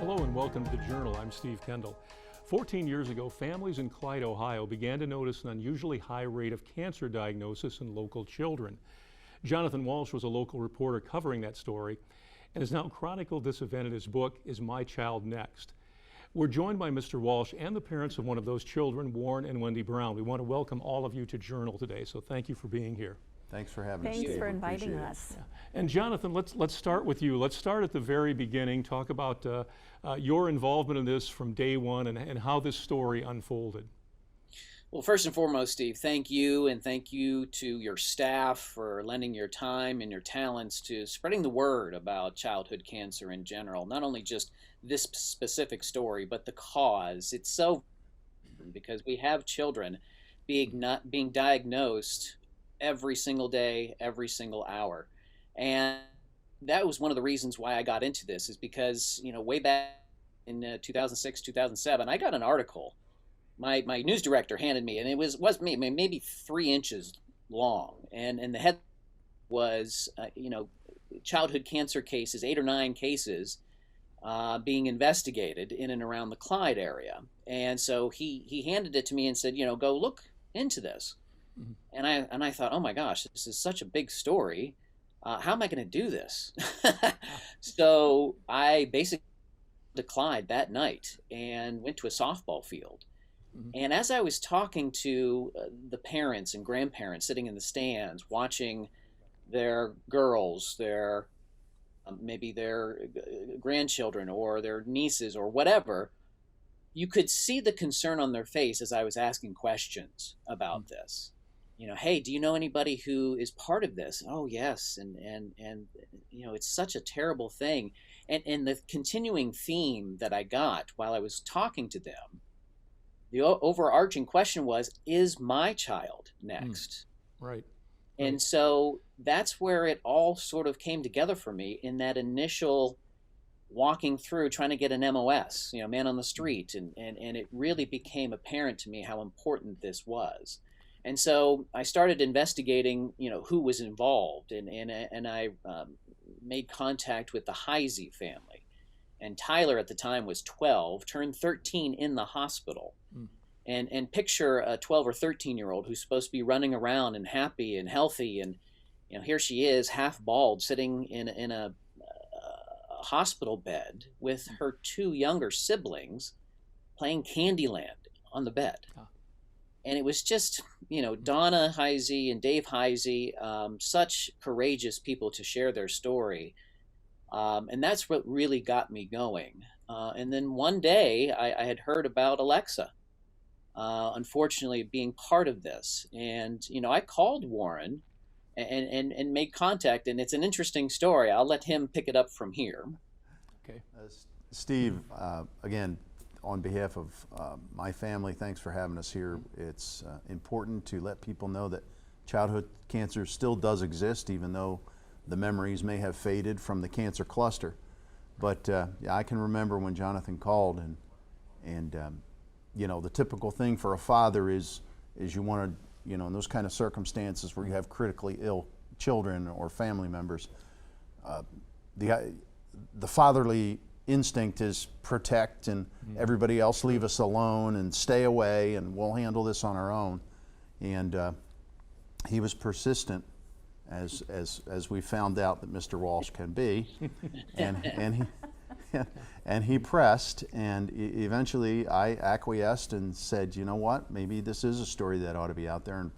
Hello and welcome to The Journal. I'm Steve Kendall. 14 years ago, families in Clyde, Ohio began to notice an unusually high rate of cancer diagnosis in local children. Jonathan Walsh was a local reporter covering that story and has now chronicled this event in his book, Is My Child Next? We're joined by Mr. Walsh and the parents of one of those children, Warren and Wendy Brown. We want to welcome all of you to Journal today, so thank you for being here. Thanks for having us, Steve. Steve. Thanks for inviting us. Yeah. And Jonathan, let's start with you. Let's start at the very beginning. Talk about your involvement in this from day one and how this story unfolded. Well, first and foremost, Steve, thank you, and thank you to your staff for lending your time and your talents to spreading the word about childhood cancer in general. Not only just this specific story, but the cause. It's so because we have children being diagnosed every single day, every single hour. And that was one of the reasons why I got into this, is because, way back in 2006, 2007, I got an article. My news director handed me, and it was maybe 3 inches long. And the head was, childhood cancer cases, 8 or 9 cases being investigated in and around the Clyde area. And so he handed it to me and said, go look into this. Mm-hmm. And I thought, oh my gosh, this is such a big story. How am I going to do this? So I basically went to Clyde that night and went to a softball field. Mm-hmm. And as I was talking to the parents and grandparents sitting in the stands, watching their girls, maybe their grandchildren or their nieces or whatever, you could see the concern on their face as I was asking questions about this. Hey, do you know anybody who is part of this? Oh, yes. And it's such a terrible thing. And the continuing theme that I got while I was talking to them, the overarching question was, is my child next? Right. And so that's where it all sort of came together for me in that initial walking through, trying to get an MOS, man on the street. And it really became apparent to me how important this was. And so I started investigating, who was involved, and I made contact with the Heisey family. And Tyler at the time was 12, turned 13 in the hospital. Mm. And picture a 12 or 13-year-old who's supposed to be running around and happy and healthy, and here she is, half bald, sitting in a hospital bed with her 2 younger siblings playing Candyland on the bed. Oh. And it was just, Donna Heisey and Dave Heisey, such courageous people to share their story. And that's what really got me going. And then one day I had heard about Alexa, unfortunately, being part of this. And, I called Warren and made contact. And it's an interesting story. I'll let him pick it up from here. Okay. Steve, again, on behalf of my family, thanks for having us here. It's important to let people know that childhood cancer still does exist, even though the memories may have faded from the cancer cluster. But yeah, I can remember when Jonathan called, and the typical thing for a father is you want to, in those kind of circumstances where you have critically ill children or family members, the fatherly instinct is protect and everybody else leave us alone and stay away and we'll handle this on our own. And he was persistent, as we found out that Mr. Walsh can be, and he pressed, and eventually I acquiesced and said, you know what, maybe this is a story that ought to be out there. And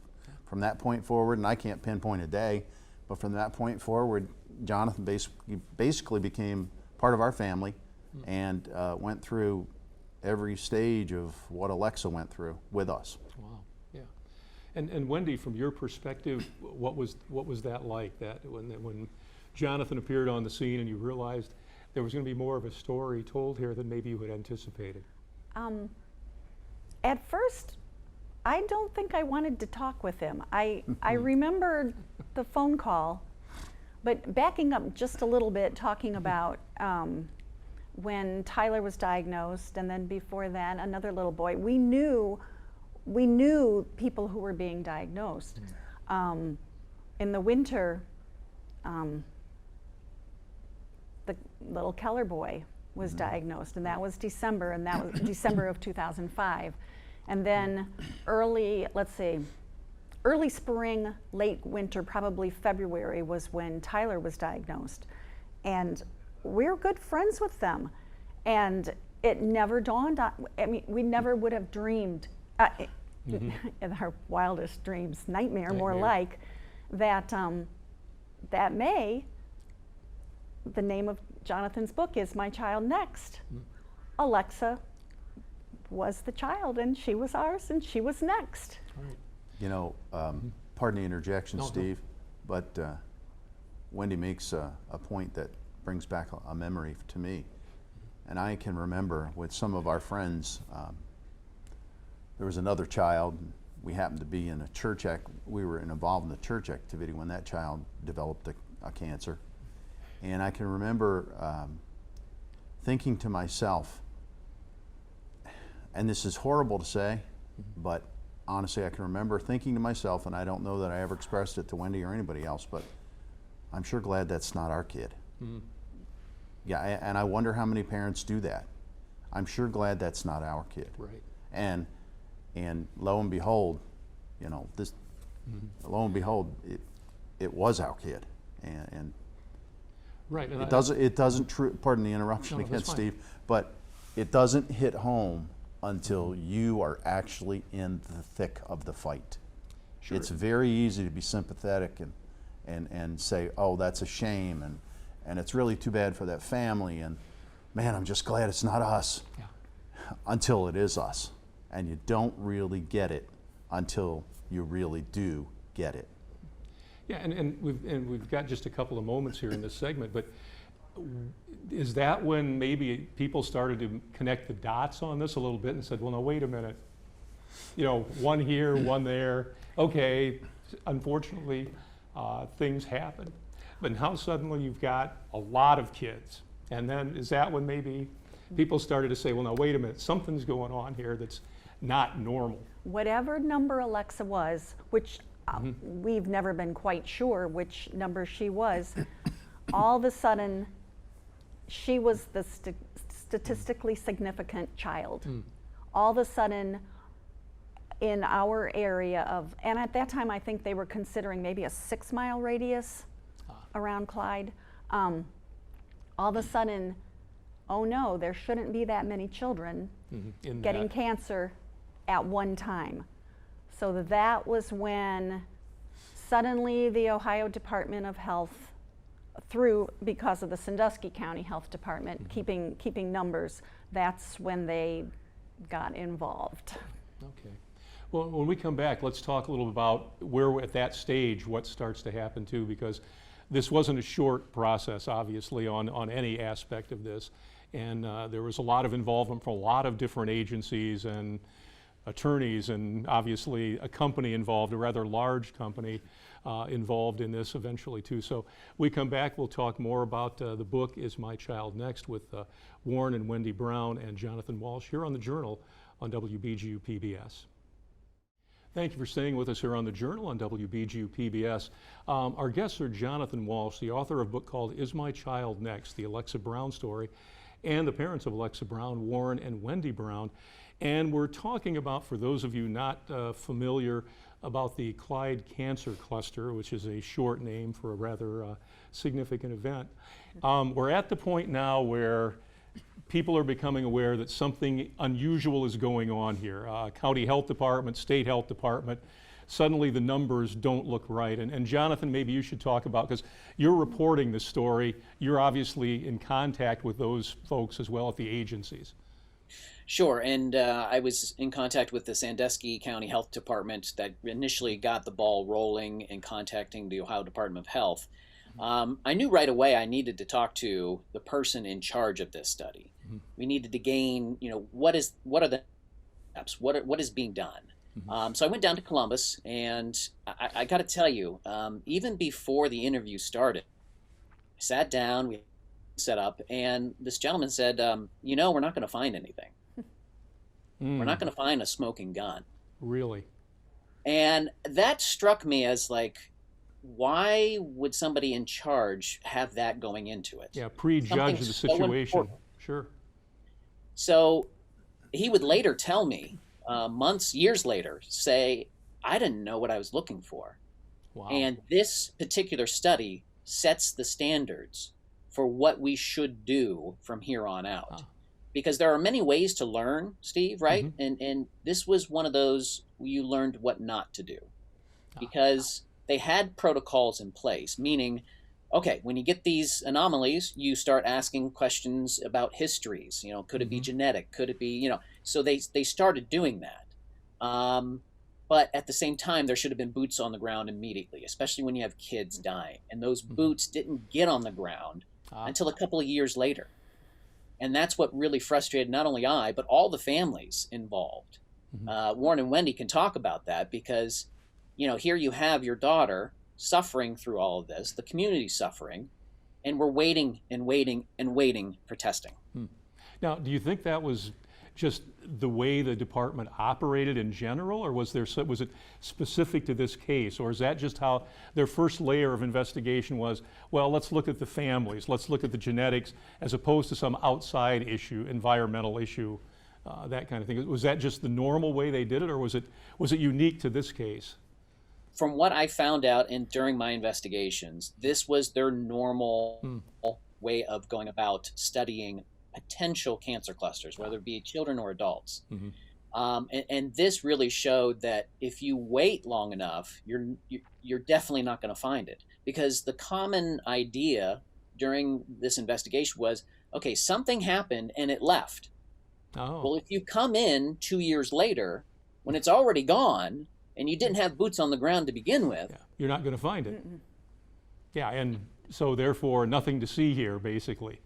from that point forward, and I can't pinpoint a day, but from that point forward, Jonathan basically became part of our family and went through every stage of what Alexa went through with us. Wow, yeah. And Wendy, from your perspective, what was that like? That when Jonathan appeared on the scene and you realized there was going to be more of a story told here than maybe you had anticipated? At first, I don't think I wanted to talk with him. I remembered the phone call, but backing up just a little bit, talking about when Tyler was diagnosed, and then before that, another little boy. We knew people who were being diagnosed. In the winter, the little Keller boy was diagnosed, and that was December, and that was December of 2005. And then early, let's say, early spring, late winter, probably February was when Tyler was diagnosed. And we're good friends with them. And it never dawned on, I mean, we never would have dreamed, in our wildest dreams, nightmare more like, that that May, the name of Jonathan's book is My Child Next. Alexa was the child, and she was ours, and she was next. Right. You know, pardon the interjection, Steve, but Wendy makes a point that brings back a memory to me. And I can remember with some of our friends, there was another child. We happened to be in a church we were involved in a church activity when that child developed a cancer. And I can remember thinking to myself, and this is horrible to say, but honestly, I can remember thinking to myself, and I don't know that I ever expressed it to Wendy or anybody else, but I'm sure glad that's not our kid. Yeah, and I wonder how many parents do that. I'm sure glad that's not our kid. Right. And lo and behold, you know, lo and behold, it was our kid. And Right. And it doesn't pardon the interruption No, again, that's fine. Steve, but it doesn't hit home until you are actually in the thick of the fight. Sure. It's very easy to be sympathetic and say, oh, that's a shame, and it's really too bad for that family, and man, I'm just glad it's not us. Yeah. Until it is us. And you don't really get it until you really do get it. Yeah, and we've got just a couple of moments here in this segment, but is that when maybe people started to connect the dots on this a little bit and said, well, no, wait a minute, you know, one here, one there, okay, unfortunately, things happen. But now suddenly you've got a lot of kids. And then is that when maybe people started to say, well, now wait a minute, something's going on here that's not normal? Whatever number Alexa was, which we've never been quite sure which number she was, all of a sudden, she was the statistically significant child. All of a sudden, in our area of, and at that time I think they were considering maybe a 6-mile radius around Clyde. All of a sudden, oh no, there shouldn't be that many children getting cancer at one time. So that was when suddenly the Ohio Department of Health, because of the Sandusky County Health Department keeping numbers, that's when they got involved. Okay. Well, when we come back, let's talk a little about where we're at that stage, what starts to happen too, because this wasn't a short process, obviously, on any aspect of this. And there was a lot of involvement from a lot of different agencies and attorneys, and obviously a company involved, a rather large company involved in this eventually too. So we come back, we'll talk more about the book, Is My Child Next, with Warren and Wendy Brown and Jonathan Walsh here on The Journal on WBGU PBS. Thank you for staying with us here on The Journal on WBGU PBS. Our guests are Jonathan Walsh, the author of a book called Is My Child Next, the Alexa Brown story, and the parents of Alexa Brown, Warren and Wendy Brown. And we're talking about, for those of you not familiar, about the Clyde Cancer Cluster, which is a short name for a rather significant event. We're at the point now where people are becoming aware that something unusual is going on here. County Health Department, State Health Department, suddenly the numbers don't look right. And Jonathan, maybe you should talk about, because you're reporting this story, you're obviously in contact with those folks as well at the agencies. Sure, and I was in contact with the Sandusky County Health Department that initially got the ball rolling in contacting the Ohio Department of Health. I knew right away I needed to talk to the person in charge of this study. We needed to gain, you know, what are the steps, what is being done. So I went down to Columbus, and I got to tell you, even before the interview started, I sat down, we set up, and this gentleman said, you know, we're not going to find anything. We're not going to find a smoking gun. Really? And that struck me as like, why would somebody in charge have that going into it? Yeah, prejudge the situation. Sure. So he would later tell me, months, years later, say, I didn't know what I was looking for. Wow. And this particular study sets the standards for what we should do from here on out. Because there are many ways to learn, Steve, right? And this was one of those where you learned what not to do. Because they had protocols in place, meaning, okay, when you get these anomalies, you start asking questions about histories. You know, could it be genetic? Could it be, you know, so they started doing that. But at the same time, there should have been boots on the ground immediately, especially when you have kids dying. And those boots didn't get on the ground until a couple of years later. And that's what really frustrated not only I, but all the families involved. Warren and Wendy can talk about that because, you know, here you have your daughter suffering through all of this, the community suffering, and we're waiting and waiting and waiting for testing. Now, do you think that was just the way the department operated in general, or was it specific to this case, or is that just how their first layer of investigation was? Well, let's look at the families, let's look at the genetics, as opposed to some outside issue, environmental issue, that kind of thing. Was that just the normal way they did it, or was it unique to this case? From what I found out during my investigations, this was their normal way of going about studying potential cancer clusters, whether it be children or adults. And this really showed that if you wait long enough, you're definitely not going to find it. Because the common idea during this investigation was, okay, something happened and it left. Well, if you come in 2 years later, when it's already gone, and you didn't have boots on the ground to begin with, you're not going to find it. Yeah, and so therefore nothing to see here, basically.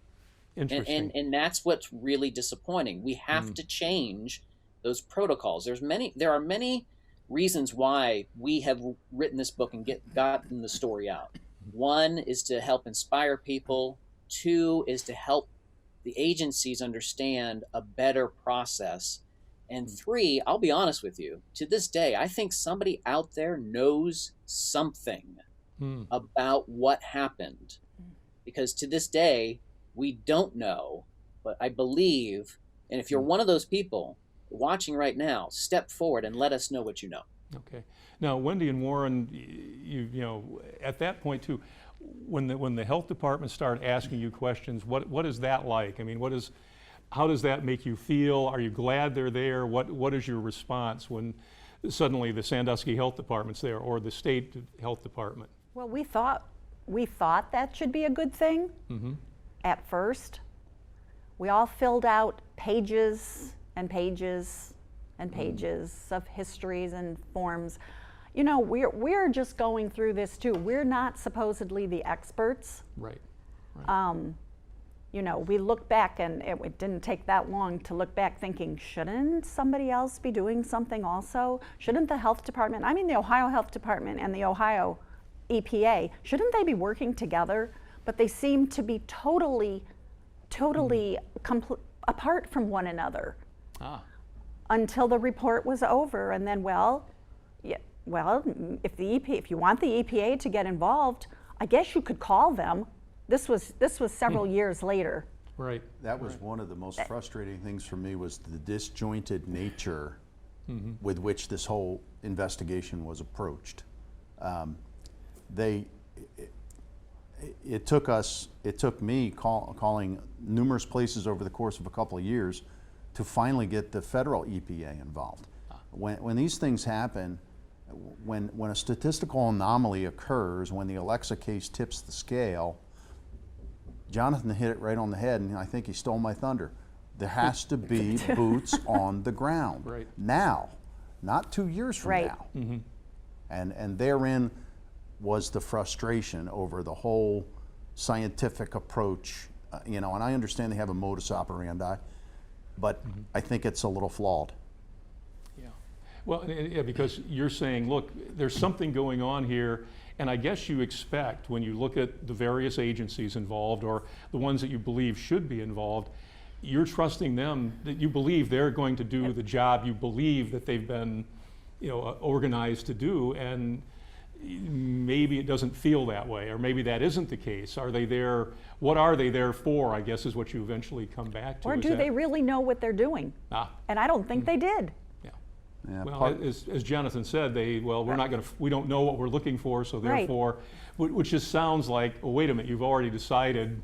Interesting. And that's what's really disappointing. We have to change those protocols. There are many reasons why we have written this book and gotten the story out. One is to help inspire people. Two is to help the agencies understand a better process. And three, I'll be honest with you, to this day, I think somebody out there knows something about what happened. Because to this day, we don't know, but I believe, and if you're one of those people watching right now, step forward and let us know what you know. Okay. Now, Wendy and Warren, you know, at that point too, when the health department started asking you questions, what is that like? I mean, how does that make you feel? Are you glad they're there? What is your response when suddenly the Sandusky Health Department's there, or the state health department? Well, we thought that should be a good thing at first. We all filled out pages and pages and pages of histories and forms. You know, we're just going through this too. We're not supposedly the experts. Right. You know, we look back, and it didn't take that long to look back thinking, shouldn't somebody else be doing something also? Shouldn't the health department, I mean the Ohio Health Department and the Ohio EPA, shouldn't they be working together? But they seem to be totally apart from one another until the report was over. And then, if you want the EPA to get involved, I guess you could call them. This was several years later. Right. That was one of the most frustrating things for me, was the disjointed nature with which this whole investigation was approached. It took me calling numerous places over the course of a couple of years to finally get the federal EPA involved. When these things happen, when a statistical anomaly occurs, when the Alexa case tips the scale, Jonathan hit it right on the head, and I think he stole my thunder. There has to be boots on the ground now, not 2 years from now. And therein was the frustration over the whole scientific approach. You know, and I understand they have a modus operandi, but I think it's a little flawed. Yeah. Well, yeah, because you're saying, look, there's something going on here. And I guess you expect, when you look at the various agencies involved, or the ones that you believe should be involved, you're trusting them, that you believe they're going to do the job you believe that they've been, you know, organized to do. And maybe it doesn't feel that way, or maybe that isn't the case. Are they there? What are they there for, I guess, is what you eventually come back to. Or do they really know what they're doing? And I don't think they did. Yeah, Well, as Jonathan said, we're not going to, we don't know what we're looking for, so therefore, which just sounds like, oh, wait a minute, you've already decided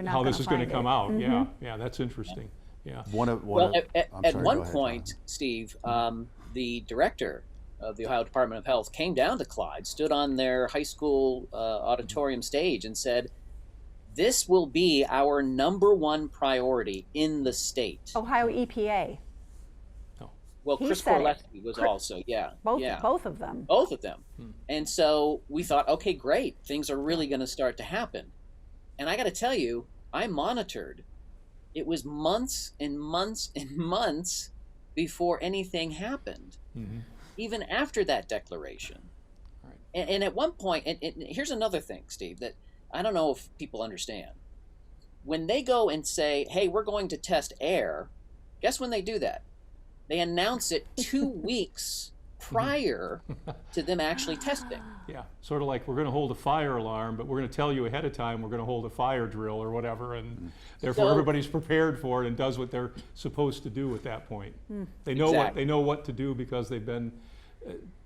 how this is going to come out. Yeah, that's interesting. Yeah. At one point, Steve, the director of the Ohio Department of Health came down to Clyde, stood on their high school auditorium stage and said, "This will be our #1 priority in the state." Ohio EPA. Well, Chris Corletti was also, Both of them. Both of them. And so we thought, okay, great. Things are really going to start to happen. And I got to tell you, I monitored. It was months and months and months before anything happened, even after that declaration. Right. And at one point, and here's another thing, Steve, that I don't know if people understand. When they go and say, hey, we're going to test air, guess when they do that? They announce it 2 weeks prior to them actually testing. Yeah, sort of like we're going to hold a fire alarm, but we're going to tell you ahead of time we're going to hold a fire drill or whatever, and therefore everybody's prepared for it and does what they're supposed to do at that point. They know what to do because they've been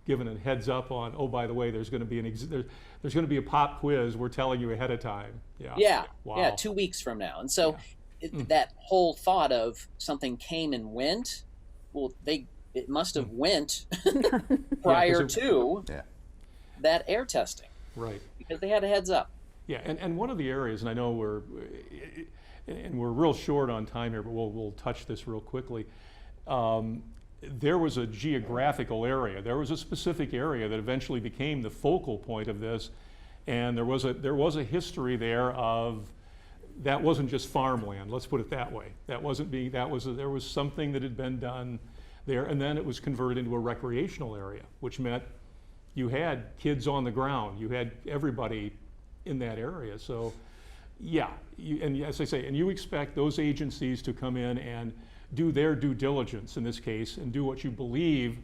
given a heads up on. Oh, by the way, there's going to be there's going to be a pop quiz. We're telling you ahead of time. Yeah. Wow. Yeah, 2 weeks from now, and so that whole thought of something came and went. Well, it must have went prior to that air testing. Right. Because they had a heads up. Yeah, and one of the areas, and I know we're real short on time here, but we'll touch this real quickly. There was a geographical area. There was a specific area that eventually became the focal point of this, and there was a history there of that wasn't just farmland. Let's put it that way. There was something that had been done there, and then it was converted into a recreational area, which meant you had kids on the ground. You had everybody in that area. So, yeah, and as I say, and you expect those agencies to come in and do their due diligence in this case and do what you believe.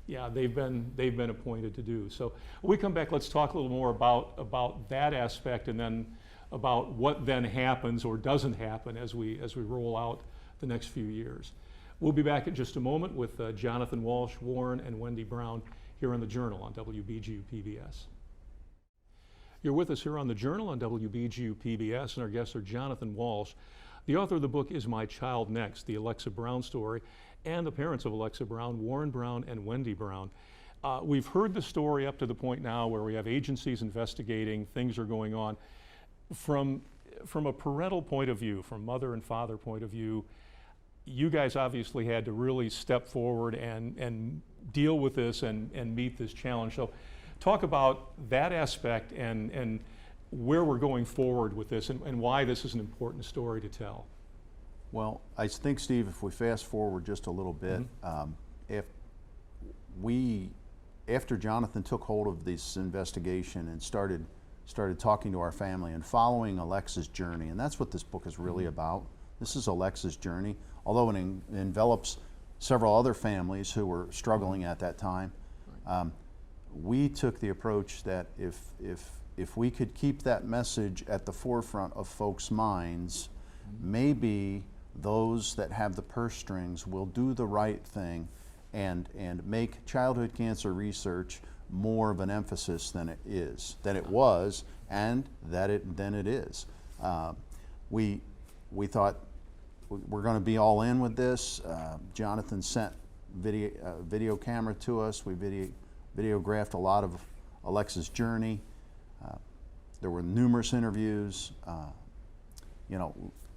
Yeah, they've been appointed to do. So when we come back, let's talk a little more about that aspect, and then about what then happens or doesn't happen as we roll out the next few years. We'll be back in just a moment with Jonathan Walsh, Warren, and Wendy Brown here on The Journal on WBGU-PBS. You're with us here on The Journal on WBGU-PBS, and our guests are Jonathan Walsh. The author of the book is My Child Next, the Alexa Brown story, and the parents of Alexa Brown, Warren Brown and Wendy Brown. We've heard the story up to the point now where we have agencies investigating, things are going on. From a parental point of view, from mother and father point of view, you guys obviously had to really step forward and deal with this and meet this challenge. So talk about that aspect and where we're going forward with this and why this is an important story to tell. Well, I think, Steve, if we fast forward just a little bit, after Jonathan took hold of this investigation and started talking to our family and following Alexa's journey, and that's what this book is really about. This is Alexa's journey, although it envelops several other families who were struggling at that time. We took the approach that if we could keep that message at the forefront of folks' minds, maybe those that have the purse strings will do the right thing and make childhood cancer research more of an emphasis than it was, and than it is. We thought we're going to be all in with this. Jonathan sent video camera to us. We videographed a lot of Alexa's journey. There were numerous interviews,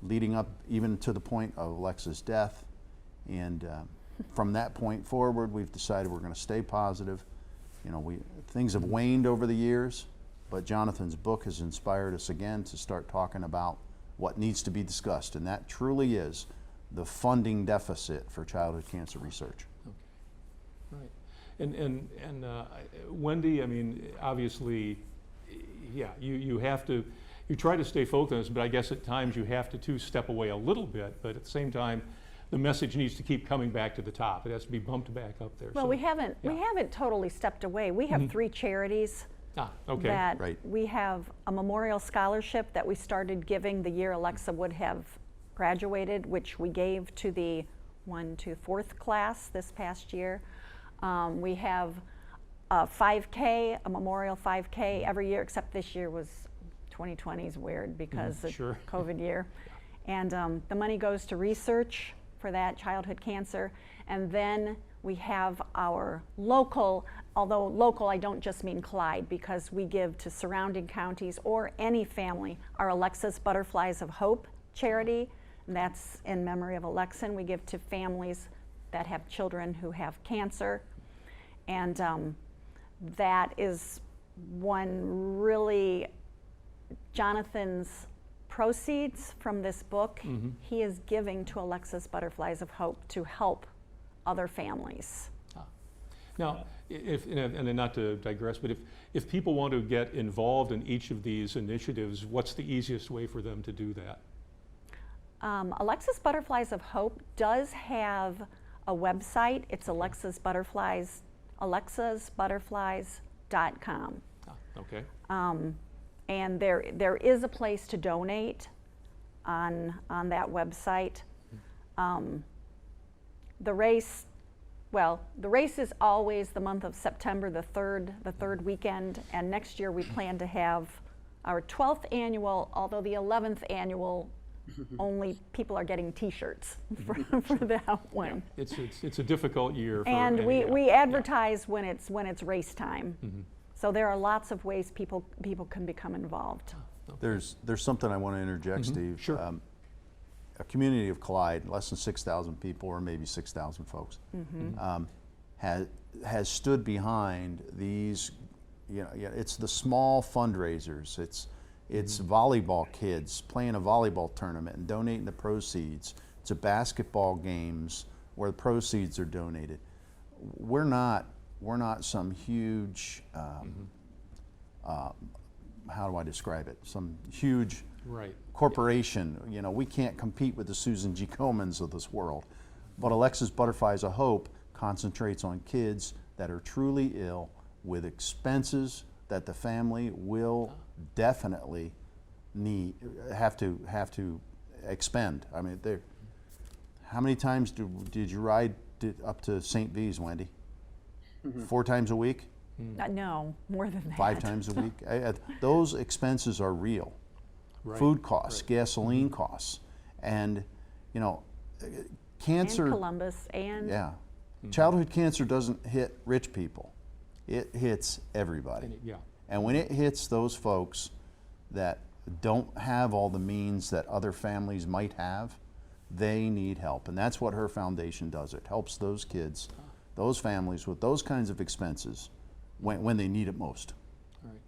leading up even to the point of Alexa's death. And from that point forward, we've decided we're going to stay positive. Things have waned over the years, but Jonathan's book has inspired us again to start talking about what needs to be discussed, and that truly is the funding deficit for childhood cancer research. Okay. Right. And Wendy, I mean, obviously, yeah, you try to stay focused, but I guess at times you have to step away a little bit, but at the same time, the message needs to keep coming back to the top. It has to be bumped back up there. Well, So, we haven't yeah. totally stepped away. We have 3 charities Okay. that Right. we have a memorial scholarship that we started giving the year Alexa would have graduated, which we gave to the 1 to 4th class this past year. We have a 5K, a memorial 5K every year, except this year was 2020 is weird because of Sure. COVID year. And the money goes to research for that childhood cancer. And then we have our local, although local I don't just mean Clyde, because we give to surrounding counties or any family, our Alexa's Butterflies of Hope charity. And that's in memory of Alexa. And we give to families that have children who have cancer. And that is one really, Jonathan's proceeds from this book, he is giving to Alexa's Butterflies of Hope to help other families. Now, and not to digress, but if people want to get involved in each of these initiatives, what's the easiest way for them to do that? Alexa's Butterflies of Hope does have a website. It's alexasbutterflies.com. Okay. And there is a place to donate on that website. The race is always the month of September, the third weekend, and next year we plan to have our 12th annual, although the 11th annual only people are getting T-shirts for that one. Yeah. It's a difficult year. And we advertise when it's race time. So there are lots of ways people can become involved. There's something I want to interject, Steve. Sure. A community of Clyde, less than 6,000 people, or maybe 6,000 folks, has stood behind these. It's the small fundraisers. It's volleyball kids playing a volleyball tournament and donating the proceeds. It's a basketball games where the proceeds are donated. We're not some huge. How do I describe it? Some huge corporation. We can't compete with the Susan G. Komans of this world. But Alexa's Butterflies of Hope concentrates on kids that are truly ill with expenses that the family will definitely have to expend. I mean, how many times did you ride up to St. V's, Wendy? 4 times a week? No, more than that. 5 times a week? Those expenses are real. Food costs, gasoline costs, and cancer. And Columbus and. Yeah. Childhood cancer doesn't hit rich people. It hits everybody. And when it hits those folks that don't have all the means that other families might have, they need help. And that's what her foundation does. It helps those kids, those families with those kinds of expenses when they need it most. All right.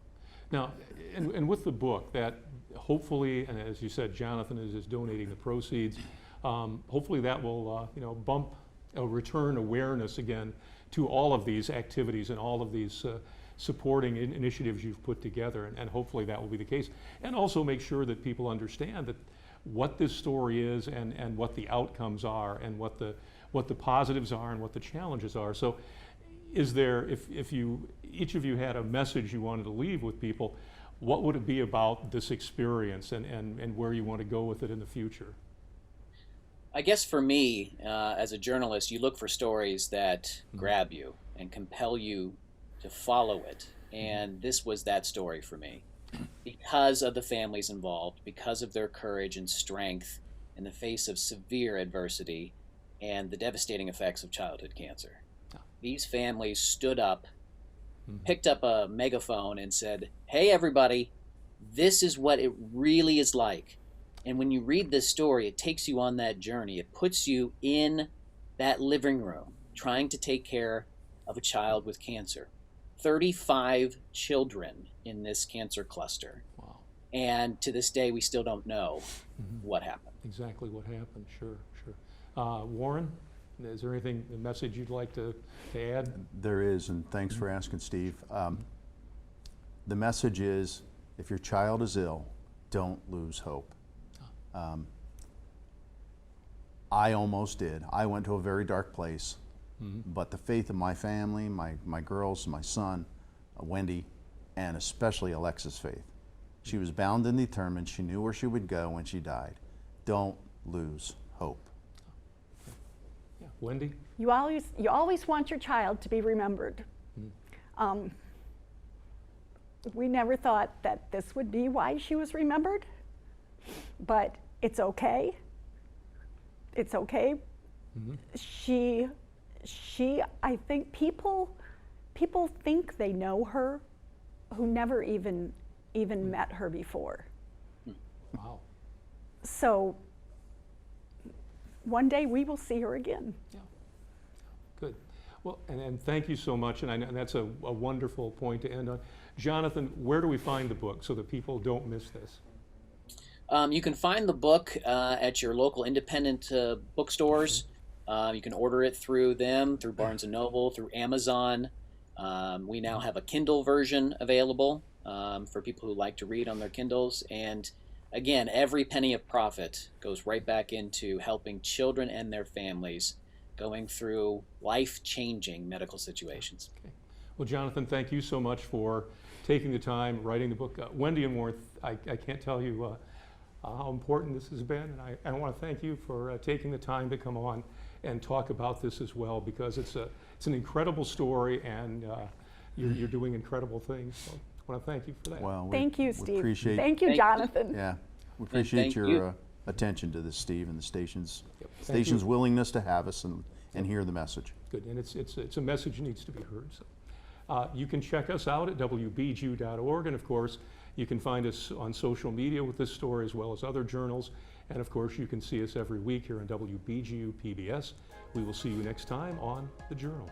Now, and with the book, that hopefully, and as you said, Jonathan is donating the proceeds, hopefully that will bump return awareness again to all of these activities and all of these supporting initiatives you've put together, and hopefully that will be the case. And also make sure that people understand that what this story is and what the outcomes are and what the positives are and what the challenges are. So is there, if each of you had a message you wanted to leave with people, what would it be about this experience and where you want to go with it in the future? I guess for me, as a journalist, you look for stories that grab you and compel you to follow it. And this was that story for me. Because of the families involved, because of their courage and strength in the face of severe adversity and the devastating effects of childhood cancer. These families stood up, picked up a megaphone and said, "Hey everybody, this is what it really is like." And when you read this story, it takes you on that journey. It puts you in that living room trying to take care of a child with cancer. 35 children in this cancer cluster. Wow. And to this day, we still don't know what happened. Exactly what happened, sure. Warren, is there anything, a message you'd like to add? There is, and thanks for asking, Steve. The message is, if your child is ill, don't lose hope. I almost did. I went to a very dark place, but the faith of my family, my girls, my son, Wendy, and especially Alexa's faith. She was bound and determined. She knew where she would go when she died. Don't lose hope. Yeah. Wendy? You always want your child to be remembered. We never thought that this would be why she was remembered, but it's okay. It's okay. She, I think people think they know her who never even met her before. Wow. So one day we will see her again. Yeah. Good. Well, and thank you so much, and that's a wonderful point to end on. Jonathan, where do we find the book so that people don't miss this? You can find the book at your local independent bookstores. You can order it through them, through Barnes & Noble, through Amazon. We now have a Kindle version available for people who like to read on their Kindles. And again, every penny of profit goes right back into helping children and their families going through life-changing medical situations. Okay. Well, Jonathan, thank you so much for taking the time, writing the book. Wendy and Worth, I can't tell you how important this has been, and I want to thank you for taking the time to come on and talk about this as well, because it's an incredible story, and you're doing incredible things. So I want to thank you for that. Well, Thank you, Steve. Appreciate, Thank you, Jonathan. Yeah, we appreciate thank your you. attention to this, Steve, and the station's Thank you. willingness to have us and hear the message. Good, and it's a message that needs to be heard. So. You can check us out at WBGU.org, and of course, you can find us on social media with this story as well as other journals. And of course, you can see us every week here on WBGU PBS. We will see you next time on The Journal.